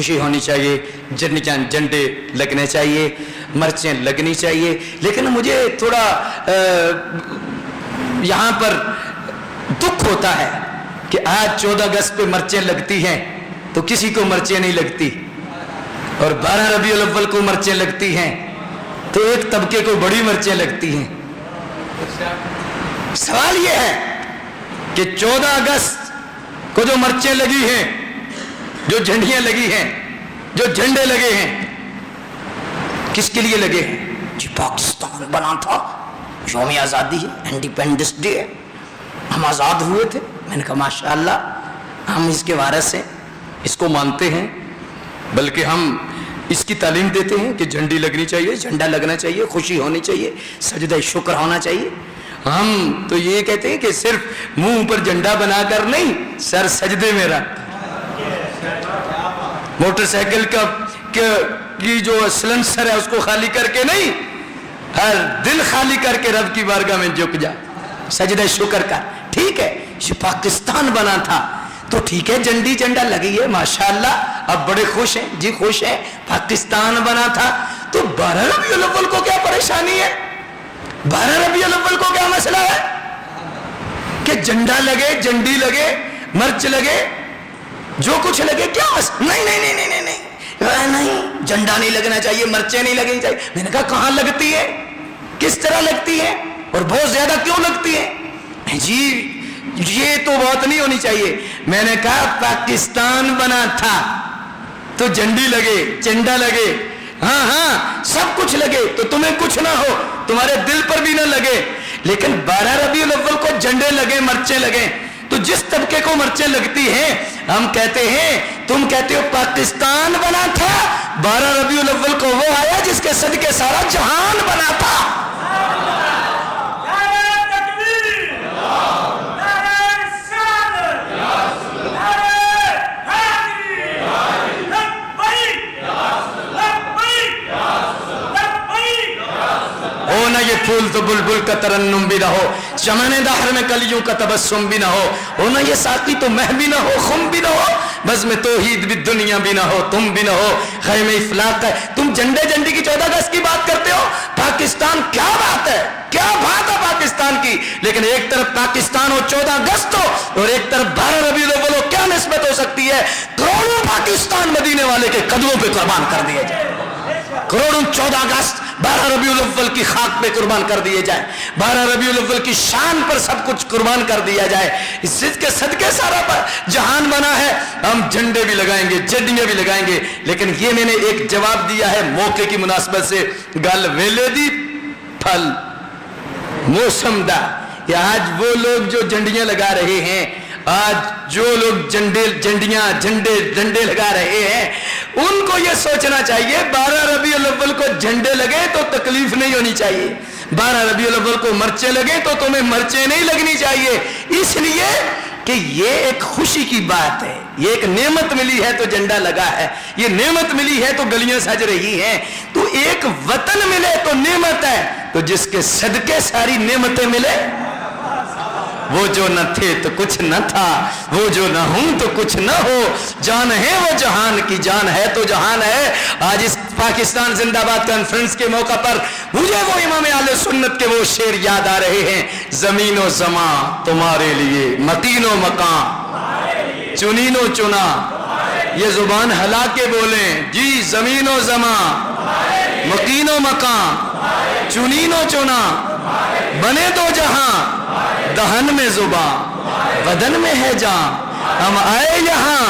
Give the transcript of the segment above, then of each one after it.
خوشی ہونی چاہیے, جھنڈے لگنے چاہیے, مرچیں لگنی چاہیے. لیکن مجھے تھوڑا یہاں پر دکھ ہوتا ہے کہ آج 14 اگست پہ مرچیں لگتی ہیں تو کسی کو مرچیں نہیں لگتی, اور 12 ربیع الاول کو مرچیں لگتی ہیں تو ایک طبقے کو بڑی مرچیں لگتی ہیں. سوال یہ ہے کہ 14 اگست کو جو مرچیں لگی ہیں, جو جھنڈیاں لگی ہیں, جو جھنڈے لگے ہیں, کس کے لیے لگے ہیں؟ جی پاکستان بنا تھا, یوم آزادی ہے, انڈیپینڈنس ڈے ہے, ہم آزاد ہوئے تھے. میں نے کہا ماشاءاللہ, ہم اس کے وارث ہیں, اس کو مانتے ہیں, بلکہ ہم اس کی تعلیم دیتے ہیں کہ جھنڈی لگنی چاہیے, جھنڈا لگنا چاہیے, خوشی ہونی چاہیے, سجدہ شکر ہونا چاہیے. ہم تو یہ کہتے ہیں کہ صرف منہ پر جھنڈا بنا کر نہیں, سر سجدے میں رکھ. موٹر سائیکل کی جو سلنسر ہے اس کو خالی کر کے نہیں, ہر دل خالی کر کے رب کی بارگاہ میں جھک جا, سجدہ شکر کر. ٹھیک ہے, یہ پاکستان بنا تھا تو ٹھیک ہے, جھنڈا لگی ہے ماشاءاللہ, اب بڑے خوش ہیں. جی خوش ہیں, پاکستان بنا تھا تو 12 ربیع الاول کو کیا پریشانی ہے؟ 12 ربیع الاول کو کیا مسئلہ ہے کہ جھنڈا لگے, جھنڈی لگے, مرچ لگے, جو کچھ لگے, کیا مسئلہ؟ نہیں, جھنڈا نہیں لگنا چاہیے, مرچیں نہیں لگنی چاہیے. میں نے کہا کہاں لگتی ہے, کس طرح لگتی ہے, اور بہت زیادہ کیوں لگتی ہے؟ جی یہ تو بات نہیں ہونی چاہیے. میں نے کہا پاکستان بنا تھا تو جھنڈی لگے, جھنڈا لگے, ہاں سب کچھ لگے, تو تمہیں کچھ نہ ہو, تمہارے دل پر بھی نہ لگے. لیکن 12 ربیع الاول کو جھنڈے لگے, مرچیں لگے, تو جس طبقے کو مرچیں لگتی ہیں ہم کہتے ہیں, تم کہتے ہو پاکستان بنا تھا, 12 ربیع الاول کو وہ آیا جس کے صدقے سارا جہان بنا تھا. یہ پھول تو بلبل کا ترنم بھی نہ ہو, چمن دہر میں کلیوں کا تبسم بھی نہ ہو نا یہ ساقی تو مہ بھی نہ ہو, خم بھی نہ ہو, بزم توحید بھی دنیا بھی نہ ہو, تم بھی نہ ہو, خیم افلاق ہے. تم جھنڈی کی 14 اگست کی بات کرتے ہو, پاکستان کیا بات ہے, کیا بات ہے پاکستان کی. لیکن ایک طرف پاکستان ہو, 14 اگست ہو, اور ایک طرف 12 ربیع الاول ہو, کیا نسبت ہو سکتی ہے؟ کروڑوں پاکستان مدینے والے کے قدموں پہ قربان کر دیے جائے, کروڑوں 14 اگست 12 ربیع الاول کی خاک پہ قربان کر دیے جائے, 12 ربیع الاول کی شان پر سب کچھ قربان کر دیا جائے. اس چیز کے صدقے سارا پر جہان بنا ہے. ہم جھنڈے بھی لگائیں گے, جھنڈیاں بھی لگائیں گے, لیکن یہ میں نے ایک جواب دیا ہے موقع کی مناسبت سے, گل ویلے دی پھل موسم دا. کہ آج وہ لوگ جو جھنڈیاں لگا رہے ہیں, آج جو لوگ جھنڈے لگا رہے ہیں, ان کو یہ سوچنا چاہیے 12 ربیع الاول کو جھنڈے لگے تو تکلیف نہیں ہونی چاہیے, 12 ربیع الاول کو مرچیں لگے تو تمہیں مرچیں نہیں لگنی چاہیے. اس لیے کہ یہ ایک خوشی کی بات ہے, یہ ایک نعمت ملی ہے تو جھنڈا لگا ہے, یہ نعمت ملی ہے تو گلیاں سج رہی ہیں. تو ایک وطن ملے تو نعمت ہے, تو جس کے صدقے ساری نعمتیں ملے, وہ جو نہ تھے تو کچھ نہ تھا, وہ جو نہ ہوں تو کچھ نہ ہو, جان ہے وہ جہان کی جان ہے تو جہان ہے. آج اس پاکستان زندہ باد کانفرنس کے موقع پر مجھے وہ امام اہل سنت کے وہ شعر یاد آ رہے ہیں, زمین و زمان تمہارے لیے, مکین و مکان چنین و چنا. یہ زبان ہلا کے بولیں جی, زمین و زمان, مکین و مکان, چنین و چنا, بنے دو جہاں, دہن میں زبان, بدن میں ہے جان. ہم آئے یہاں,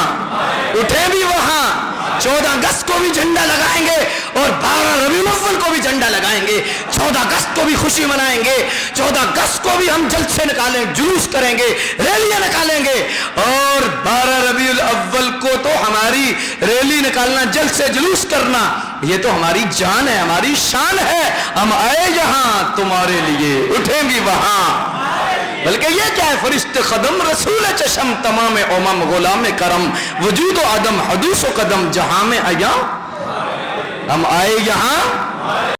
اٹھے بھی وہاں, 14 اگست کو بھی جھنڈا لگائیں گے اور 12 ربیع الاول کو بھی جھنڈا لگائیں گے. 14 اگست کو بھی خوشی منائیں گے, 14 اگست کو بھی ہم جلسے نکالیں, جلوس کریں گے, ریلیاں نکالیں گے. اور 12 ربیع الاول کو تو ہماری ریلی نکالنا, جلسے جلوس کرنا, یہ تو ہماری جان ہے, ہماری شان ہے. ہم آئے یہاں تمہارے لیے, اٹھیں بھی وہاں. بلکہ یہ کیا ہے, فرشت قدم, رسول چشم, تمام امم غلام کرم, وجود و عدم, حدوث و قدم, جہاں میں ایام. ہم آئے یہاں